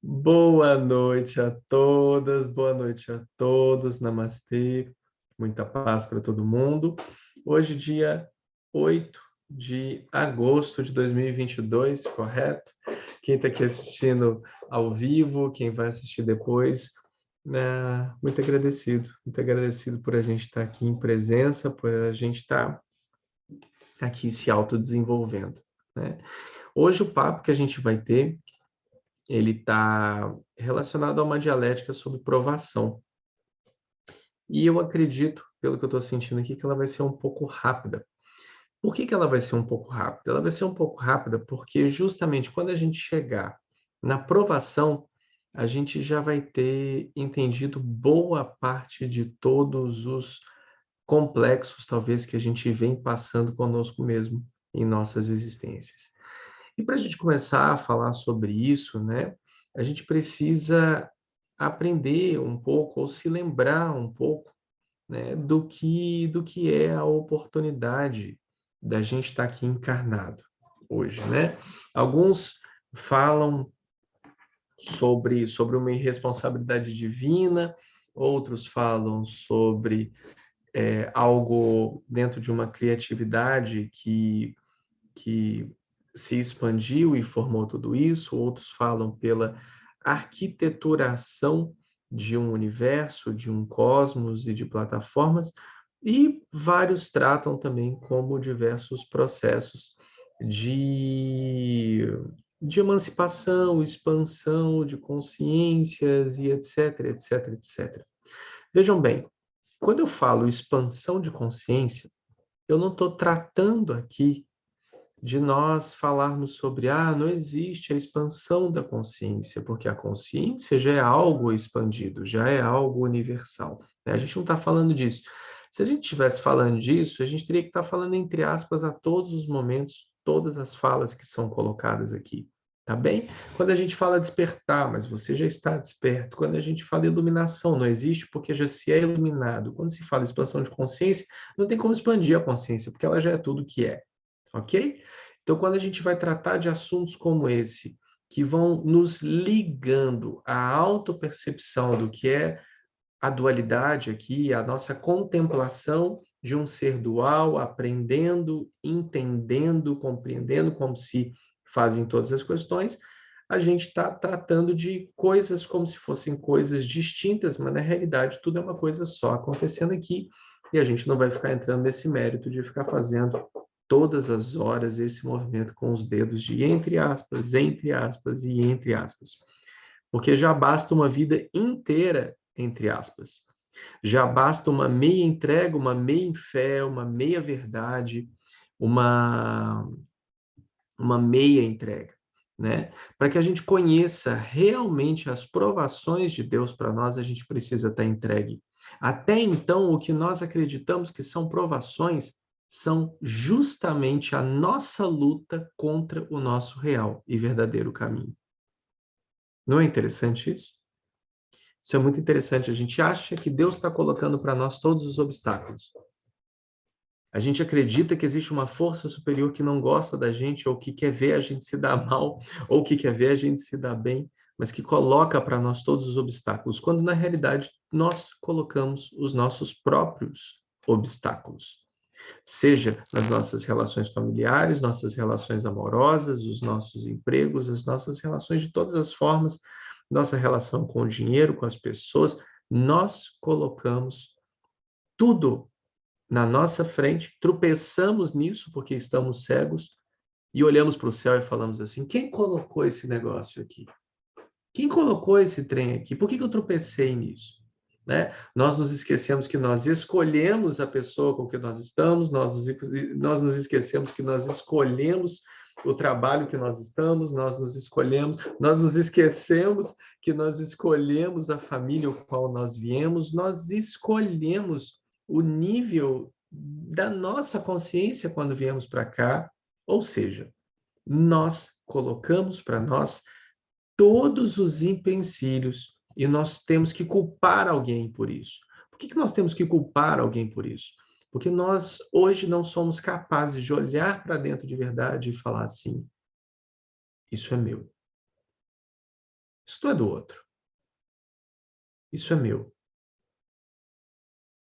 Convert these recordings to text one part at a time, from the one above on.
Boa noite a todas, boa noite a todos, namastê, muita paz para todo mundo. Hoje, dia 8 de agosto de 2022, correto? Quem está aqui assistindo ao vivo, quem vai assistir depois, muito agradecido por a gente estar aqui em presença, por a gente estar aqui se autodesenvolvendo, né? Hoje o papo que a gente vai ter ele está relacionado a uma dialética sobre provação. E eu acredito, pelo que eu estou sentindo aqui, que ela vai ser um pouco rápida. Por que ela vai ser um pouco rápida? Ela vai ser um pouco rápida porque justamente quando a gente chegar na provação, a gente já vai ter entendido boa parte de todos os complexos, talvez, que a gente vem passando conosco mesmo em nossas existências. E para a gente começar a falar sobre isso, né, a gente precisa aprender um pouco, ou se lembrar um pouco, né, do que é a oportunidade da gente estar aqui encarnado hoje, né? Alguns falam sobre uma irresponsabilidade divina, outros falam sobre algo dentro de uma criatividade que se expandiu e formou tudo isso, outros falam pela arquiteturação de um universo, de um cosmos e de plataformas, e vários tratam também como diversos processos de, de emancipação, expansão de consciências e etc, etc, etc. Vejam bem, quando eu falo expansão de consciência, eu não estou tratando aqui de nós falarmos sobre, não existe a expansão da consciência, porque a consciência já é algo expandido, já é algo universal, né? A gente não está falando disso. Se a gente estivesse falando disso, a gente teria que estar falando entre aspas a todos os momentos, todas as falas que são colocadas aqui, tá bem? Quando a gente fala despertar, mas você já está desperto. Quando a gente fala iluminação, não existe porque já se é iluminado. Quando se fala expansão de consciência, não tem como expandir a consciência, porque ela já é tudo que é. Ok? Então, quando a gente vai tratar de assuntos como esse, que vão nos ligando à autopercepção do que é a dualidade aqui, a nossa contemplação de um ser dual, aprendendo, entendendo, compreendendo como se fazem todas as questões, a gente está tratando de coisas como se fossem coisas distintas, mas na realidade tudo é uma coisa só acontecendo aqui, e a gente não vai ficar entrando nesse mérito de ficar fazendo todas as horas esse movimento com os dedos de entre aspas e entre aspas. Porque já basta uma vida inteira, entre aspas. Já basta uma meia entrega, uma meia fé, uma meia verdade, uma, uma meia entrega, né? Para que a gente conheça realmente as provações de Deus para nós, a gente precisa estar entregue. Até então, o que nós acreditamos que são provações são justamente a nossa luta contra o nosso real e verdadeiro caminho. Não é interessante isso? Isso é muito interessante. A gente acha que Deus está colocando para nós todos os obstáculos. A gente acredita que existe uma força superior que não gosta da gente, ou que quer ver a gente se dar mal, ou que quer ver a gente se dar bem, mas que coloca para nós todos os obstáculos, quando na realidade nós colocamos os nossos próprios obstáculos. Seja nas nossas relações familiares, nossas relações amorosas, os nossos empregos, as nossas relações de todas as formas, nossa relação com o dinheiro, com as pessoas, nós colocamos tudo na nossa frente, tropeçamos nisso porque estamos cegos e olhamos para o céu e falamos assim: quem colocou esse negócio aqui? Quem colocou esse trem aqui? Por que eu tropecei nisso? Né? Nós nos esquecemos que nós escolhemos a pessoa com que nós estamos, nós nos esquecemos que nós escolhemos o trabalho que nós estamos, nós nos esquecemos que nós escolhemos a família ao qual nós viemos, nós escolhemos o nível da nossa consciência quando viemos para cá, ou seja, nós colocamos para nós todos os empecilhos e nós temos que culpar alguém por isso. Por que nós temos que culpar alguém por isso? Porque nós hoje não somos capazes de olhar para dentro de verdade e falar assim: isso é meu. Isso não é do outro. Isso é meu.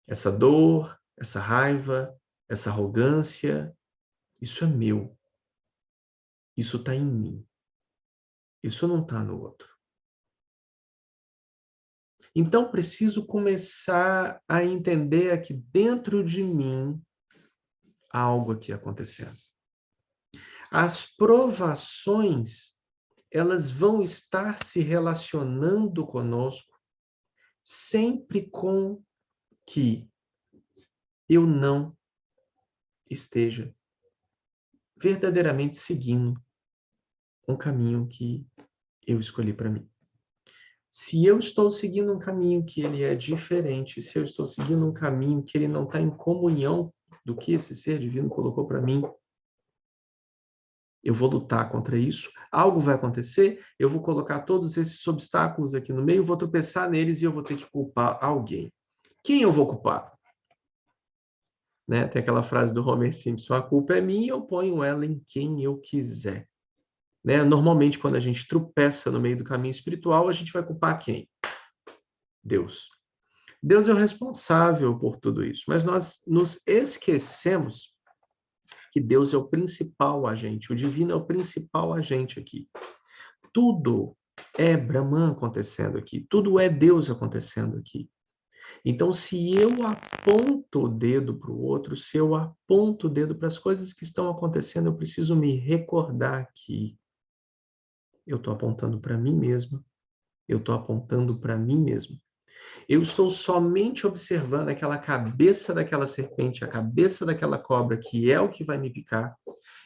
Essa dor, essa raiva, essa arrogância, isso é meu. Isso está em mim. Isso não está no outro. Então, preciso começar a entender aqui dentro de mim algo aqui acontecendo. As provações, elas vão estar se relacionando conosco sempre com que eu não esteja verdadeiramente seguindo um caminho que eu escolhi para mim. Se eu estou seguindo um caminho que ele é diferente, se eu estou seguindo um caminho que ele não está em comunhão do que esse ser divino colocou para mim, eu vou lutar contra isso, algo vai acontecer, eu vou colocar todos esses obstáculos aqui no meio, vou tropeçar neles e eu vou ter que culpar alguém. Quem eu vou culpar? Né? Tem aquela frase do Homer Simpson, a culpa é minha, eu ponho ela em quem eu quiser. Né? Normalmente, quando a gente tropeça no meio do caminho espiritual, a gente vai culpar quem? Deus. Deus é o responsável por tudo isso, mas nós nos esquecemos que Deus é o principal agente, o divino é o principal agente aqui. Tudo é Brahman acontecendo aqui, tudo é Deus acontecendo aqui. Então, se eu aponto o dedo para o outro, se eu aponto o dedo para as coisas que estão acontecendo, eu preciso me recordar que eu estou apontando para mim mesmo, eu estou apontando para mim mesmo. Eu estou somente observando aquela cabeça daquela serpente, a cabeça daquela cobra, que é o que vai me picar,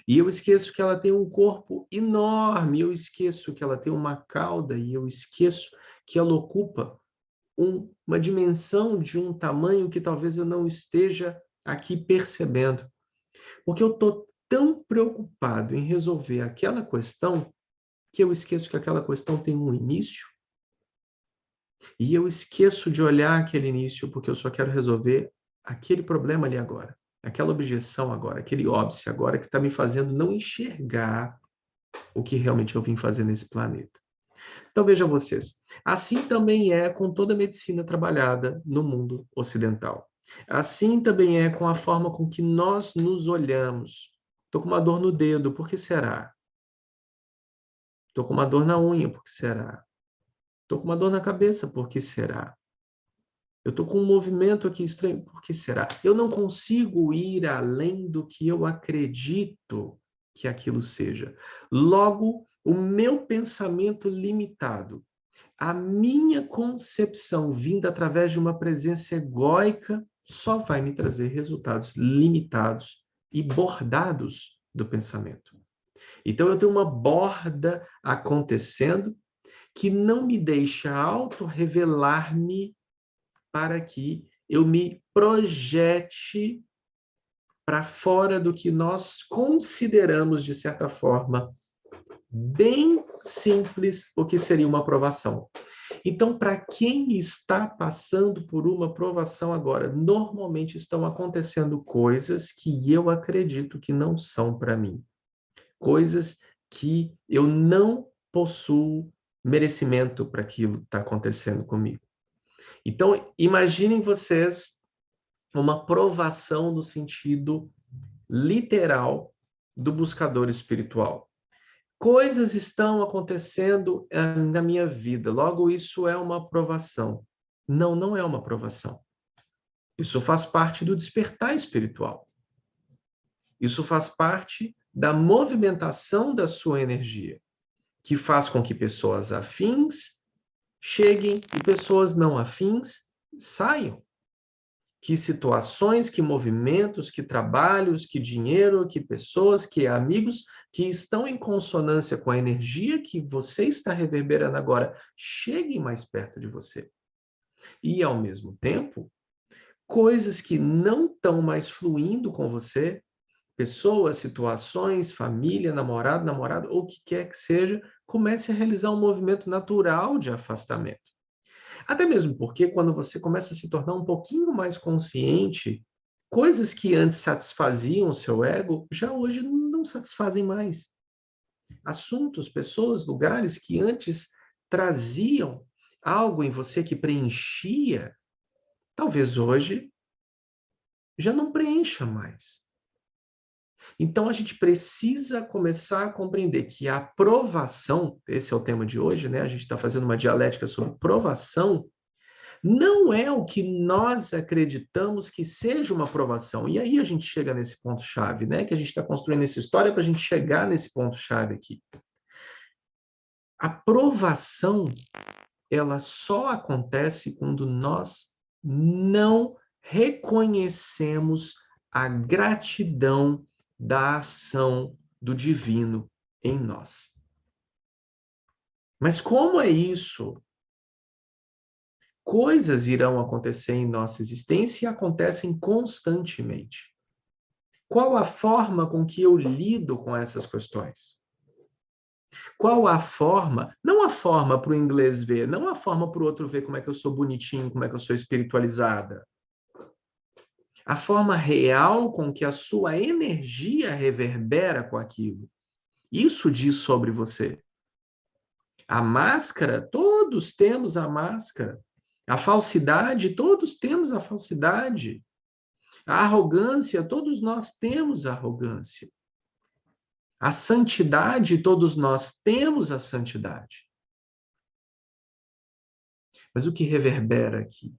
e eu esqueço que ela tem um corpo enorme, eu esqueço que ela tem uma cauda, e eu esqueço que ela ocupa uma dimensão de um tamanho que talvez eu não esteja aqui percebendo. Porque eu estou tão preocupado em resolver aquela questão que eu esqueço que aquela questão tem um início, e eu esqueço de olhar aquele início porque eu só quero resolver aquele problema ali agora, aquela objeção agora, aquele óbice agora que está me fazendo não enxergar o que realmente eu vim fazer nesse planeta. Então vejam vocês, assim também é com toda a medicina trabalhada no mundo ocidental. Assim também é com a forma com que nós nos olhamos. Estou com uma dor no dedo, por que será? Estou com uma dor na unha, por que será? Estou com uma dor na cabeça, por que será? Eu estou com um movimento aqui estranho, por que será? Eu não consigo ir além do que eu acredito que aquilo seja. Logo, o meu pensamento limitado, a minha concepção vinda através de uma presença egóica, só vai me trazer resultados limitados e bordados do pensamento. Então, eu tenho uma borda acontecendo que não me deixa auto-revelar-me para que eu me projete para fora do que nós consideramos, de certa forma, bem simples, o que seria uma aprovação. Então, para quem está passando por uma aprovação agora, normalmente estão acontecendo coisas que eu acredito que não são para mim. Coisas que eu não possuo merecimento para aquilo que está acontecendo comigo. Então, imaginem vocês uma provação no sentido literal do buscador espiritual. Coisas estão acontecendo na minha vida, logo isso é uma provação. Não, não é uma provação. Isso faz parte do despertar espiritual. Isso faz parte da movimentação da sua energia, que faz com que pessoas afins cheguem e pessoas não afins saiam. Que situações, que movimentos, que trabalhos, que dinheiro, que pessoas, que amigos que estão em consonância com a energia que você está reverberando agora, cheguem mais perto de você. E, ao mesmo tempo, coisas que não estão mais fluindo com você, pessoas, situações, família, namorado, namorada, ou o que quer que seja, comece a realizar um movimento natural de afastamento. Até mesmo porque quando você começa a se tornar um pouquinho mais consciente, coisas que antes satisfaziam o seu ego, já hoje não satisfazem mais. Assuntos, pessoas, lugares que antes traziam algo em você que preenchia, talvez hoje já não preencha mais. Então, a gente precisa começar a compreender que a provação, esse é o tema de hoje, né? A gente está fazendo uma dialética sobre provação, não é o que nós acreditamos que seja uma provação. E aí a gente chega nesse ponto-chave, né? Que a gente está construindo essa história para a gente chegar nesse ponto-chave aqui. A provação, ela só acontece quando nós não reconhecemos a gratidão da ação do divino em nós. Mas como é isso? Coisas irão acontecer em nossa existência e acontecem constantemente. Qual a forma com que eu lido com essas questões? Qual a forma, não a forma para o inglês ver, não a forma para o outro ver como é que eu sou bonitinho, como é que eu sou espiritualizada. A forma real com que a sua energia reverbera com aquilo. Isso diz sobre você. A máscara, todos temos a máscara. A falsidade, todos temos a falsidade. A arrogância, todos nós temos a arrogância. A santidade, todos nós temos a santidade. Mas o que reverbera aqui?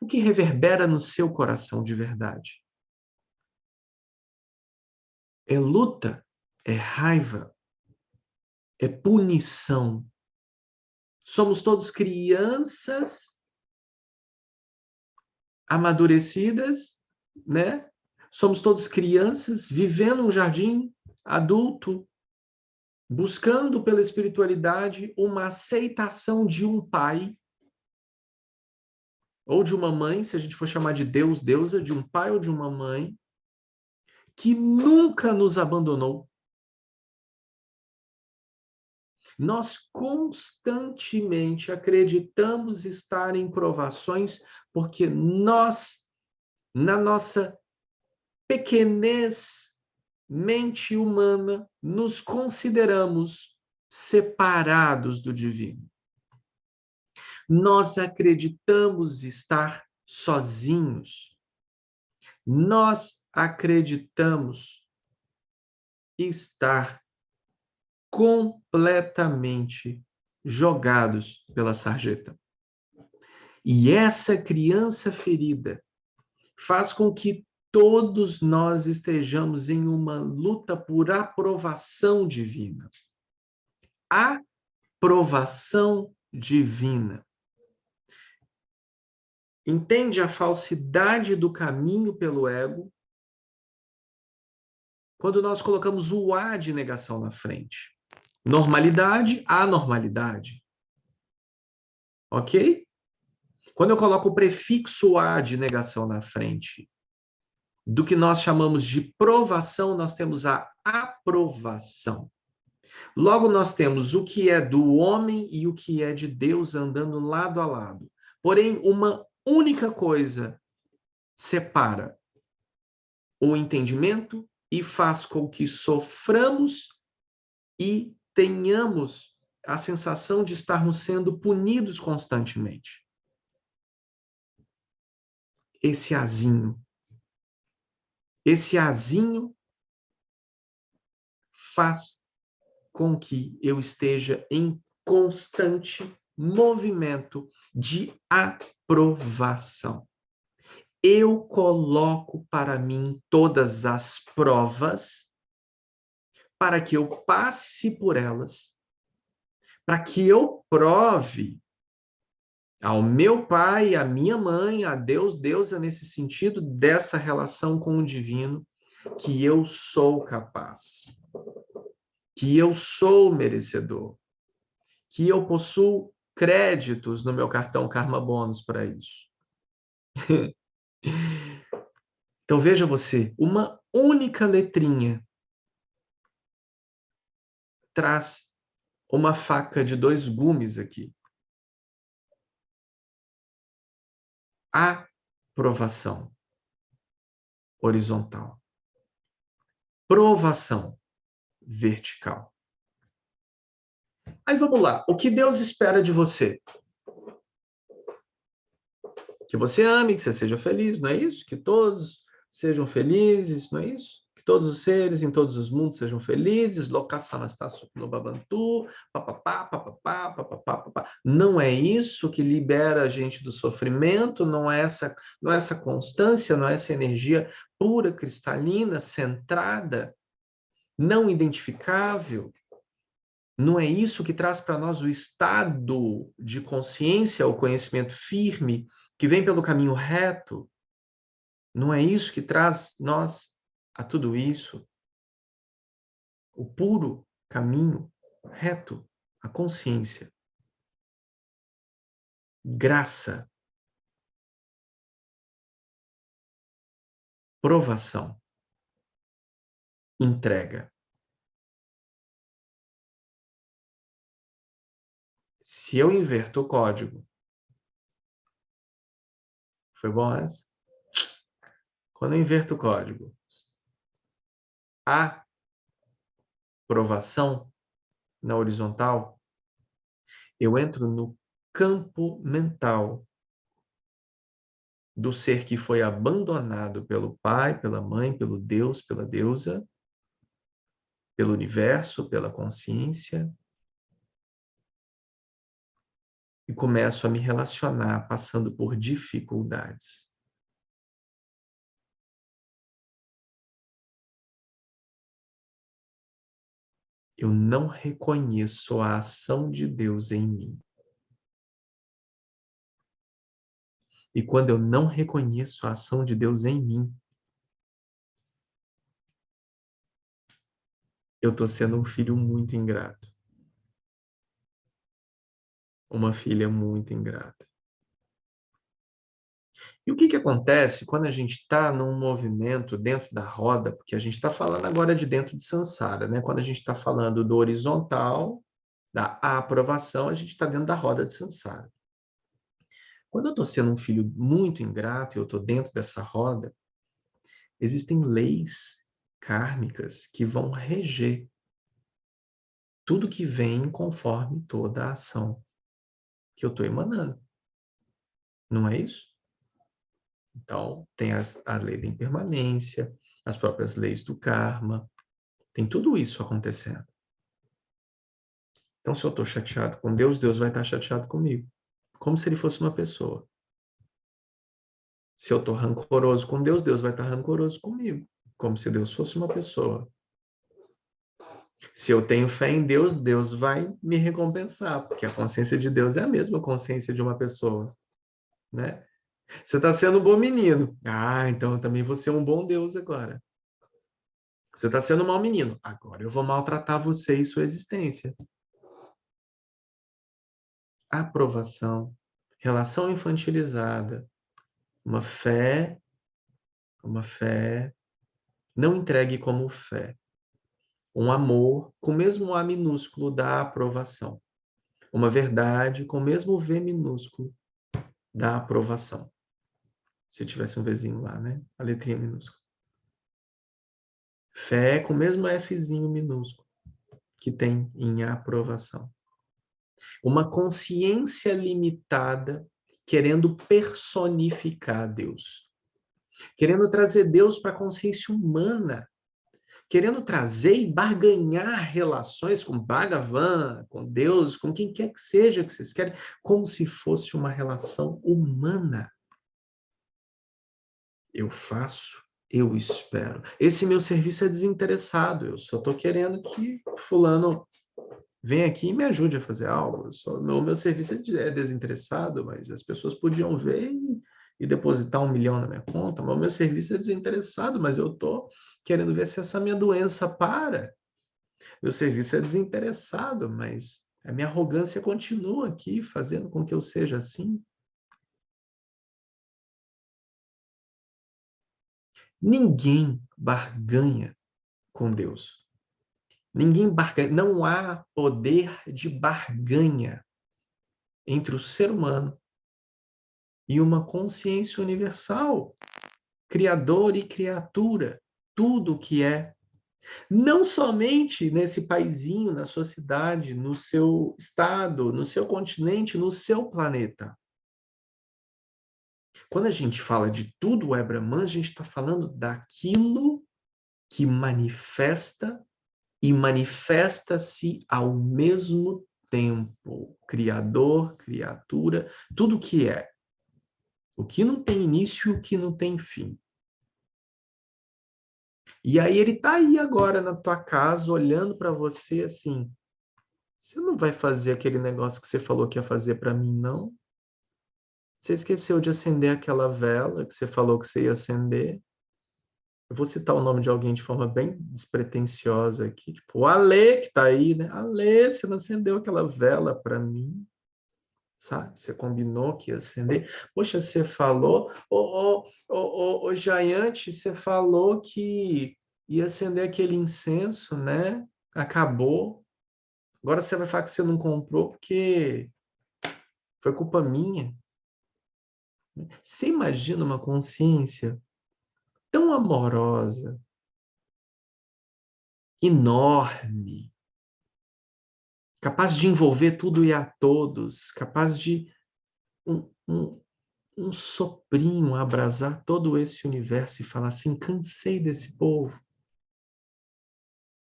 O que reverbera no seu coração de verdade? É luta? É raiva? É punição? Somos todos crianças amadurecidas, né? Somos todos crianças vivendo um jardim adulto, buscando pela espiritualidade uma aceitação de um pai ou de uma mãe, se a gente for chamar de Deus, deusa, de um pai ou de uma mãe, que nunca nos abandonou. Nós constantemente acreditamos estar em provações porque nós, na nossa pequenez, mente humana, nos consideramos separados do divino. Nós acreditamos estar sozinhos. Nós acreditamos estar completamente jogados pela sarjeta. E essa criança ferida faz com que todos nós estejamos em uma luta por aprovação divina. Aprovação divina. Entende a falsidade do caminho pelo ego? Quando nós colocamos o A de negação na frente. Normalidade, anormalidade. Ok? Quando eu coloco o prefixo A de negação na frente, do que nós chamamos de provação, nós temos a aprovação. Logo, nós temos o que é do homem e o que é de Deus andando lado a lado. Porém, uma única coisa separa o entendimento e faz com que soframos e tenhamos a sensação de estarmos sendo punidos constantemente. Esse azinho. Esse azinho faz com que eu esteja em constante movimento de aprovação. Eu coloco para mim todas as provas para que eu passe por elas, para que eu prove ao meu pai, à minha mãe, a Deus, deusa nesse sentido dessa relação com o divino, que eu sou capaz, que eu sou merecedor, que eu possuo créditos no meu cartão Karma Bônus para isso. Então veja você, uma única letrinha traz uma faca de 2 gumes aqui. Aprovação horizontal. Provação vertical. Aí vamos lá. O que Deus espera de você? Que você ame, que você seja feliz, não é isso? Que todos sejam felizes, não é isso? Que todos os seres em todos os mundos sejam felizes, lokasanastassu no babantu, papapá, papapá, papapá, papapá. Não é isso que libera a gente do sofrimento, não é essa constância, não é essa energia pura, cristalina, centrada, não identificável. Não é isso que traz para nós o estado de consciência, o conhecimento firme, que vem pelo caminho reto? Não é isso que traz nós a tudo isso? O puro caminho reto, a consciência, graça, provação, entrega. Se eu inverto o código, foi bom essa? Quando eu inverto o código, a provação na horizontal, eu entro no campo mental do ser que foi abandonado pelo pai, pela mãe, pelo Deus, pela deusa, pelo universo, pela consciência, e começo a me relacionar passando por dificuldades. Eu não reconheço a ação de Deus em mim. E quando eu não reconheço a ação de Deus em mim, eu estou sendo um filho muito ingrato. Uma filha muito ingrata. E o que acontece quando a gente está num movimento dentro da roda, porque a gente está falando agora de dentro de Sansara, né? Quando a gente está falando do horizontal, da aprovação, a gente está dentro da roda de Sansara. Quando eu estou sendo um filho muito ingrato e eu estou dentro dessa roda, existem leis kármicas que vão reger tudo que vem conforme toda a ação que eu estou emanando. Não é isso? Então, tem a lei da impermanência, as próprias leis do karma, tem tudo isso acontecendo. Então, se eu estou chateado com Deus, Deus vai estar chateado comigo, como se ele fosse uma pessoa. Se eu estou rancoroso com Deus, Deus vai estar rancoroso comigo, como se Deus fosse uma pessoa. Se eu tenho fé em Deus, Deus vai me recompensar, porque a consciência de Deus é a mesma consciência de uma pessoa, né? Você está sendo um bom menino. Ah, então eu também vou ser um bom Deus agora. Você está sendo um mau menino. Agora eu vou maltratar você e sua existência. Aprovação, relação infantilizada, uma fé, não entregue como fé. Um amor com o mesmo A minúsculo da aprovação. Uma verdade com o mesmo V minúsculo da aprovação. Se tivesse um Vzinho lá, né? A letrinha minúscula. Fé com o mesmo Fzinho minúsculo que tem em aprovação. Uma consciência limitada querendo personificar Deus. Querendo trazer Deus para a consciência humana. Querendo trazer e barganhar relações com Bhagavan, com Deus, com quem quer que seja que vocês querem, como se fosse uma relação humana. Eu faço, eu espero. Esse meu serviço é desinteressado. Eu só estou querendo que fulano venha aqui e me ajude a fazer algo. O meu serviço é desinteressado, mas as pessoas podiam ver e depositar 1 milhão na minha conta. Mas o meu serviço é desinteressado, mas eu estou querendo ver se essa minha doença para. Meu serviço é desinteressado, mas a minha arrogância continua aqui, fazendo com que eu seja assim. Ninguém barganha com Deus. Ninguém barganha. Não há poder de barganha entre o ser humano e uma consciência universal, criador e criatura, tudo que é. Não somente nesse paizinho, na sua cidade, no seu estado, no seu continente, no seu planeta. Quando a gente fala de tudo é Brahman, a gente está falando daquilo que manifesta e manifesta-se ao mesmo tempo. Criador, criatura, tudo que é. O que não tem início e o que não tem fim. E aí ele está aí agora na tua casa, olhando para você assim, você não vai fazer aquele negócio que você falou que ia fazer para mim, não? Você esqueceu de acender aquela vela que você falou que você ia acender? Eu vou citar o nome de alguém de forma bem despretensiosa aqui, tipo o Alê, que está aí, né? Alê, você não acendeu aquela vela para mim, sabe? Você combinou que ia acender. Poxa, você falou, ô Jaiante, você falou que ia acender aquele incenso, né? Acabou. Agora você vai falar que você não comprou porque foi culpa minha. Você imagina uma consciência tão amorosa, enorme, capaz de envolver tudo e a todos, capaz de um soprinho abrasar todo esse universo e falar assim: cansei desse povo,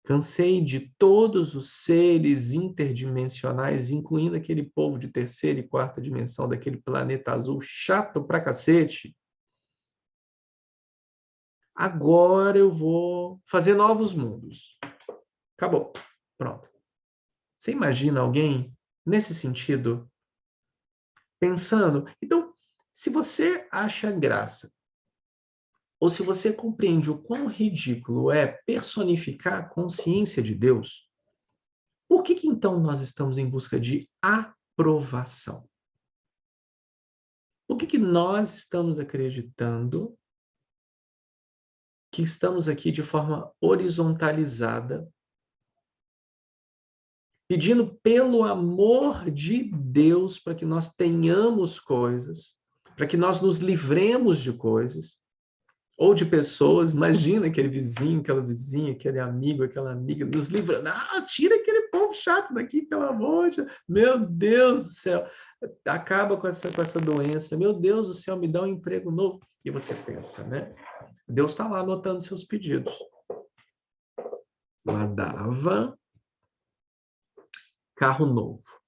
cansei de todos os seres interdimensionais, incluindo aquele povo de terceira e quarta dimensão daquele planeta azul chato pra cacete. Agora eu vou fazer novos mundos. Acabou. Pronto. Você imagina alguém nesse sentido pensando? Então, se você acha graça, ou se você compreende o quão ridículo é personificar a consciência de Deus, por que então nós estamos em busca de aprovação? Por que nós estamos acreditando que estamos aqui de forma horizontalizada, pedindo pelo amor de Deus para que nós tenhamos coisas, para que nós nos livremos de coisas, ou de pessoas, imagina aquele vizinho, aquela vizinha, aquele amigo, aquela amiga, nos livrando. Ah, tira aquele povo chato daqui, pelo amor de Deus. Meu Deus do céu, acaba com essa doença. Meu Deus do céu, me dá um emprego novo. E você pensa, né? Deus está lá anotando seus pedidos. Ladava carro novo.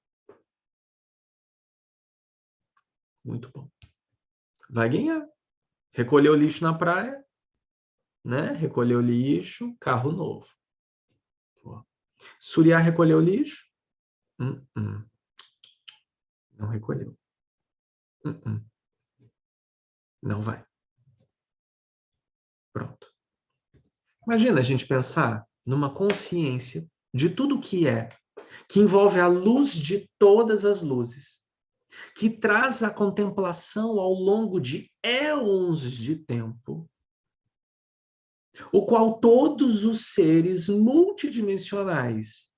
Muito bom. Vai ganhar. Recolheu lixo na praia, né? Recolheu lixo, carro novo. Suriá recolheu lixo? Não recolheu. Não vai. Pronto. Imagina a gente pensar numa consciência de tudo que é, que envolve a luz de todas as luzes, que traz a contemplação ao longo de éons de tempo, o qual todos os seres multidimensionais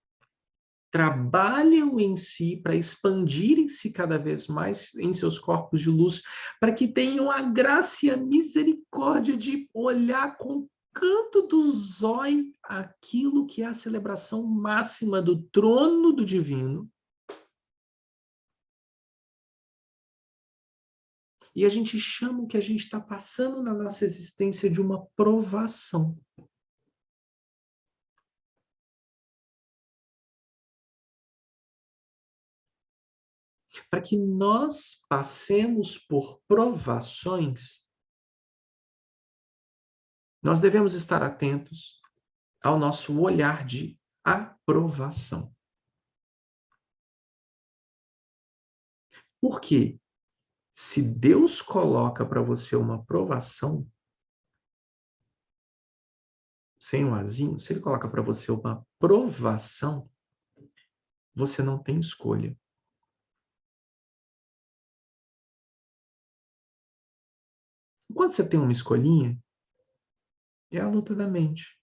trabalham em si para expandirem-se cada vez mais em seus corpos de luz, para que tenham a graça e a misericórdia de olhar com canto do zóio aquilo que é a celebração máxima do trono do divino. E a gente chama o que a gente está passando na nossa existência de uma provação. Para que nós passemos por provações, nós devemos estar atentos ao nosso olhar de aprovação. Por quê? Se Deus coloca para você uma aprovação, sem um azinho, se Ele coloca para você uma provação, você não tem escolha. Enquanto você tem uma escolhinha, é a luta da mente.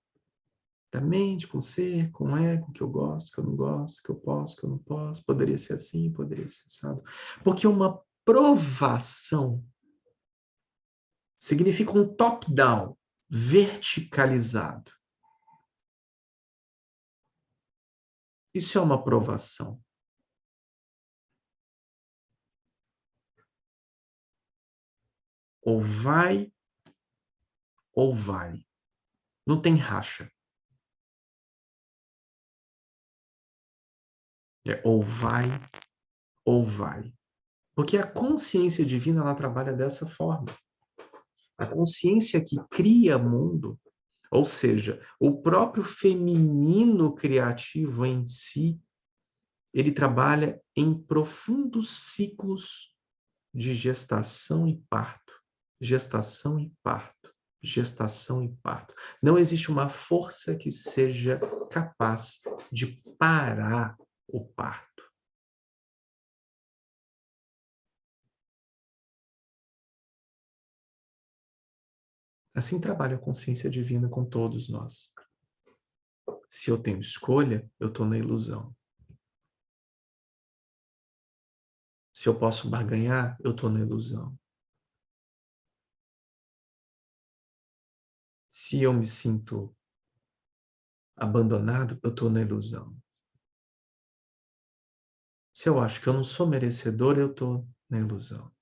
Da mente com o ser, com o ego, que eu gosto, que eu não gosto, que eu posso, que eu não posso, poderia ser assim, poderia ser assado. Porque uma provação significa um top-down, verticalizado. Isso é uma provação. Ou vai, ou vai. Não tem racha. É ou vai, ou vai. Porque a consciência divina, ela trabalha dessa forma. A consciência que cria mundo, ou seja, o próprio feminino criativo em si, ele trabalha em profundos ciclos de gestação e parto, gestação e parto, gestação e parto. Não existe uma força que seja capaz de parar o parto. Assim trabalha a consciência divina com todos nós. Se eu tenho escolha, eu estou na ilusão. Se eu posso barganhar, eu estou na ilusão. Se eu me sinto abandonado, eu estou na ilusão. Se eu acho que eu não sou merecedor, eu estou na ilusão.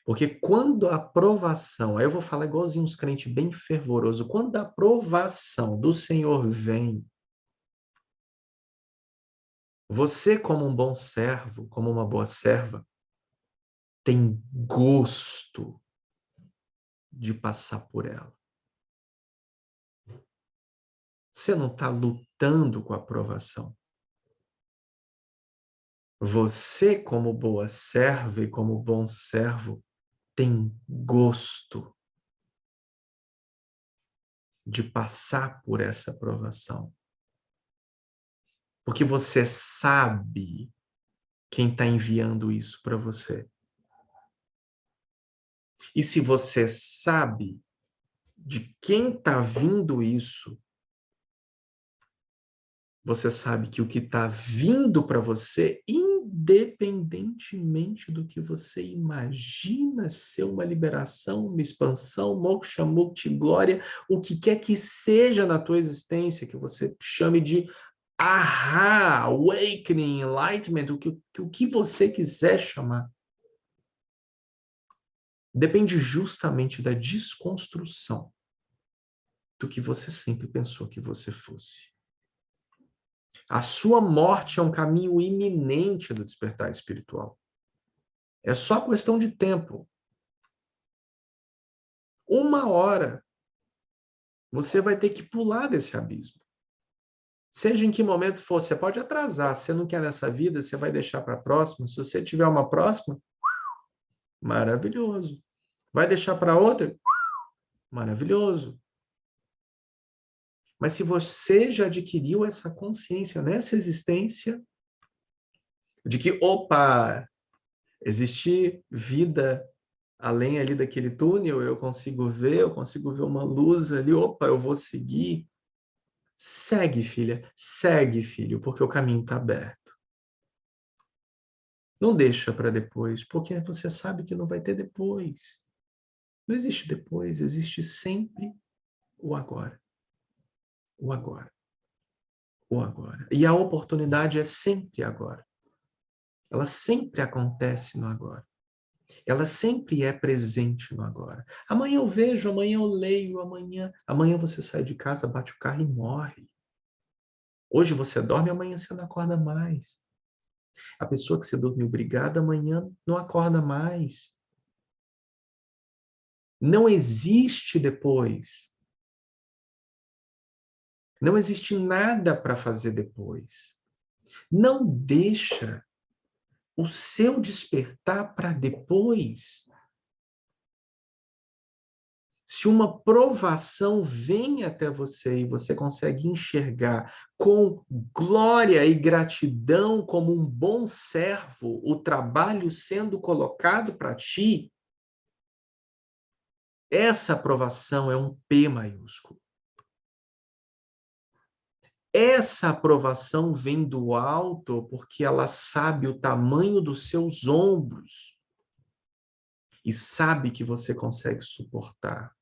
Porque quando a aprovação, aí eu vou falar igualzinho uns crentes bem fervoroso, quando a aprovação do Senhor vem, você como um bom servo, como uma boa serva, tem gosto de passar por ela. Você não está lutando com a aprovação. Você, como boa serva e como bom servo, tem gosto de passar por essa aprovação. Porque você sabe quem está enviando isso para você. E se você sabe de quem está vindo isso, você sabe que o que está vindo para você, independentemente do que você imagina ser uma liberação, uma expansão, moksha, mukti, glória, o que quer que seja na tua existência, que você chame de aha, awakening, enlightenment, o que você quiser chamar, depende justamente da desconstrução do que você sempre pensou que você fosse. A sua morte é um caminho iminente do despertar espiritual. É só questão de tempo. 1 hora, você vai ter que pular desse abismo. Seja em que momento for, você pode atrasar. Se você não quer nessa vida, você vai deixar para a próxima. Se você tiver uma próxima, maravilhoso. Vai deixar para outra? Maravilhoso. Mas se você já adquiriu essa consciência nessa existência, de que, opa, existe vida além ali daquele túnel, eu consigo ver uma luz ali, opa, eu vou seguir. Segue, filha, segue, filho, porque o caminho está aberto. Não deixa para depois, porque você sabe que não vai ter depois. Não existe depois, existe sempre o agora. O agora. O agora. E a oportunidade é sempre agora. Ela sempre acontece no agora. Ela sempre é presente no agora. Amanhã eu vejo, amanhã eu leio, amanhã você sai de casa, bate o carro e morre. Hoje você dorme, amanhã você não acorda mais. A pessoa que você dormiu brigada, amanhã não acorda mais. Não existe depois. Não existe nada para fazer depois. Não deixa o seu despertar para depois. Se uma provação vem até você e você consegue enxergar com glória e gratidão como um bom servo o trabalho sendo colocado para ti, essa aprovação é um P maiúsculo. Essa aprovação vem do alto porque ela sabe o tamanho dos seus ombros e sabe que você consegue suportar.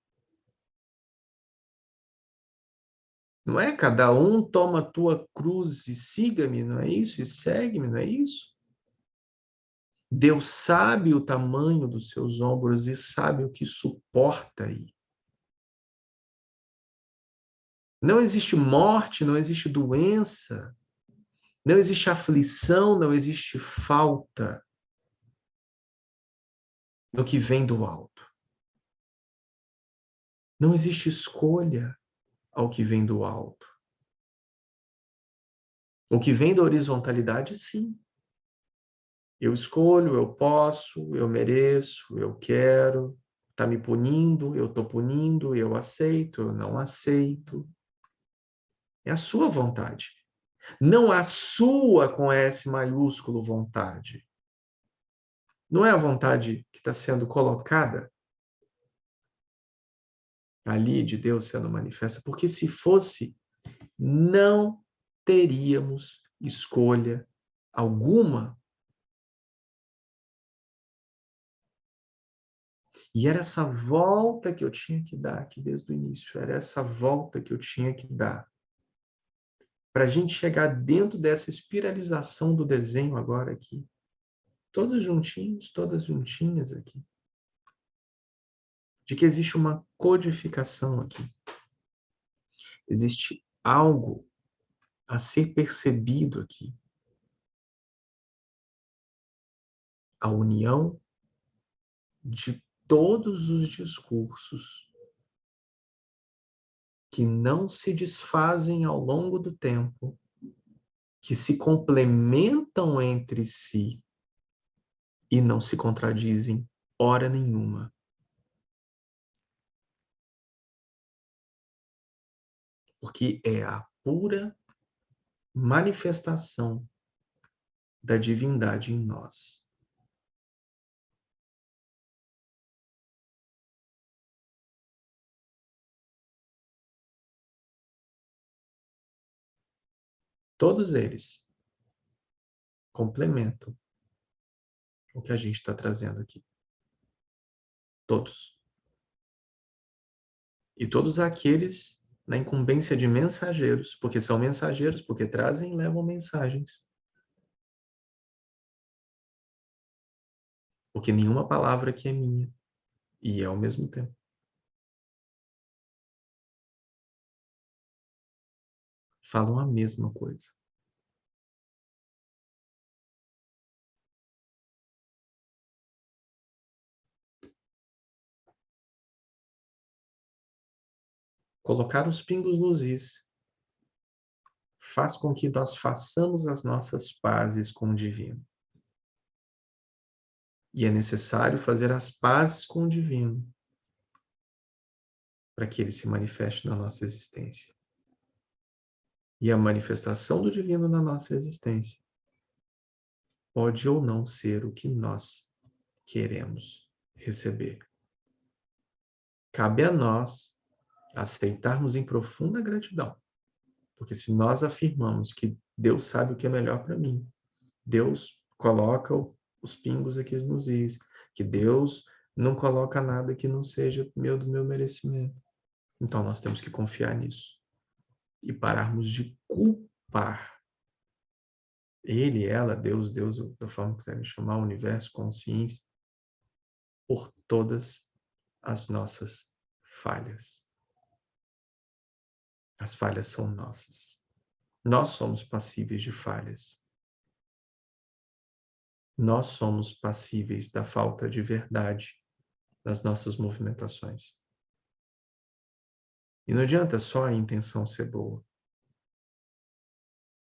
Não é? Cada um toma a tua cruz e siga-me, não é isso? E segue-me, não é isso? Deus sabe o tamanho dos seus ombros e sabe o que suporta aí. Não existe morte, não existe doença, não existe aflição, não existe falta no que vem do alto. Não existe escolha ao que vem do alto. O que vem da horizontalidade, sim. Eu escolho, eu posso, eu mereço, eu quero. Está me punindo, eu estou punindo, eu aceito, eu não aceito. É a sua vontade. Não a sua com S maiúsculo vontade. Não é a vontade que está sendo colocada ali de Deus sendo manifesta, porque se fosse, não teríamos escolha alguma. E era essa volta que eu tinha que dar aqui desde o início, era essa volta que eu tinha que dar para a gente chegar dentro dessa espiralização do desenho agora aqui. Todos juntinhos, todas juntinhas aqui. De que existe uma codificação aqui. Existe algo a ser percebido aqui. A união de todos os discursos que não se desfazem ao longo do tempo, que se complementam entre si e não se contradizem hora nenhuma. Porque é a pura manifestação da divindade em nós. Todos eles complementam o que a gente está trazendo aqui. Todos. E todos aqueles na incumbência de mensageiros, porque são mensageiros, porque trazem e levam mensagens. Porque nenhuma palavra aqui é minha. E é ao mesmo tempo. Falam a mesma coisa. Colocar os pingos nos is faz com que nós façamos as nossas pazes com o divino. E é necessário fazer as pazes com o divino para que ele se manifeste na nossa existência. E a manifestação do divino na nossa existência pode ou não ser o que nós queremos receber. Cabe a nós aceitarmos em profunda gratidão. Porque se nós afirmamos que Deus sabe o que é melhor para mim, Deus coloca os pingos aqui nos is, que Deus não coloca nada que não seja do meu merecimento. Então nós temos que confiar nisso e pararmos de culpar ele, ela, Deus, da forma que quiserem chamar, o universo, consciência, por todas as nossas falhas. As falhas são nossas. Nós somos passíveis de falhas. Nós somos passíveis da falta de verdade nas nossas movimentações. E não adianta só a intenção ser boa.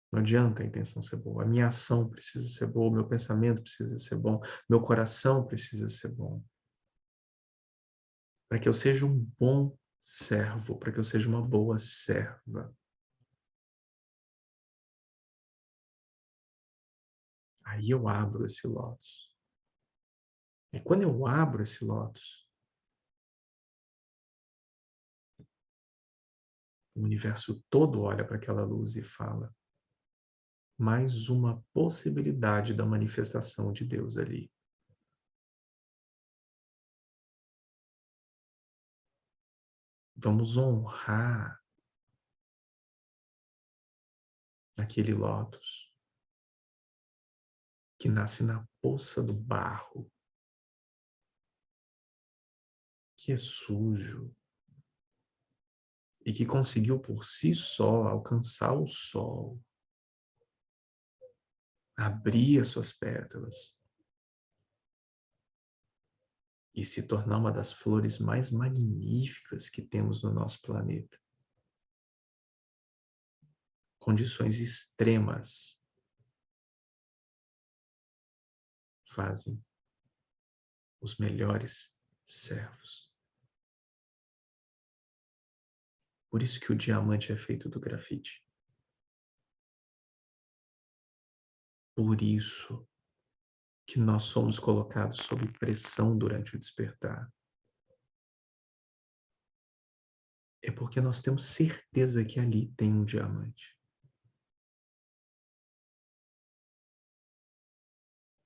Não adianta a intenção ser boa. A minha ação precisa ser boa, o meu pensamento precisa ser bom, meu coração precisa ser bom. Para que eu seja um bom servo, para que eu seja uma boa serva. Aí eu abro esse lótus. E quando eu abro esse lótus, o universo todo olha para aquela luz e fala: mais uma possibilidade da manifestação de Deus ali. Vamos honrar aquele lótus que nasce na poça do barro, que é sujo e que conseguiu por si só alcançar o sol, abrir as suas pétalas e se tornar uma das flores mais magníficas que temos no nosso planeta. Condições extremas fazem os melhores servos. Por isso que o diamante é feito do grafite. Por isso que nós somos colocados sob pressão durante o despertar. É porque nós temos certeza que ali tem um diamante.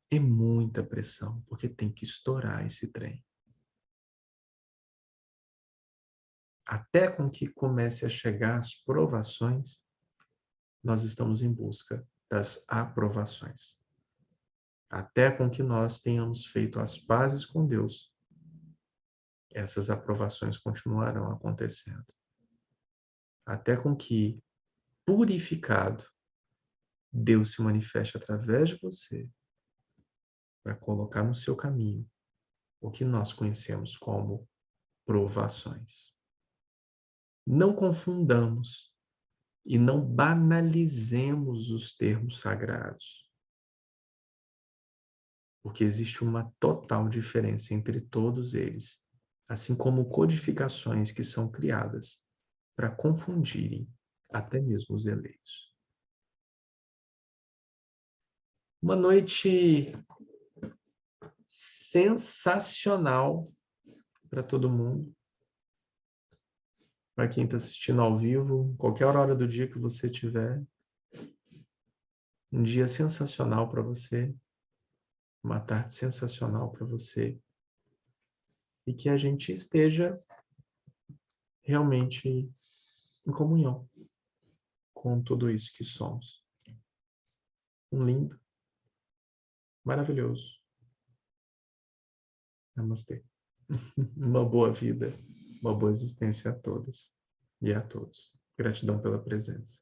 É muita pressão, porque tem que estourar esse trem. Até com que comece a chegar as provações, nós estamos em busca das aprovações. Até com que nós tenhamos feito as pazes com Deus, essas aprovações continuarão acontecendo. Até com que, purificado, Deus se manifeste através de você para colocar no seu caminho o que nós conhecemos como provações. Não confundamos e não banalizemos os termos sagrados, porque existe uma total diferença entre todos eles, assim como codificações que são criadas para confundirem até mesmo os eleitos. Uma noite sensacional para todo mundo. Para quem está assistindo ao vivo, qualquer hora do dia que você tiver. Um dia sensacional para você. Uma tarde sensacional para você. E que a gente esteja realmente em comunhão com tudo isso que somos. Um lindo, maravilhoso. Namastê. Uma boa vida, uma boa existência a todas e a todos. Gratidão pela presença.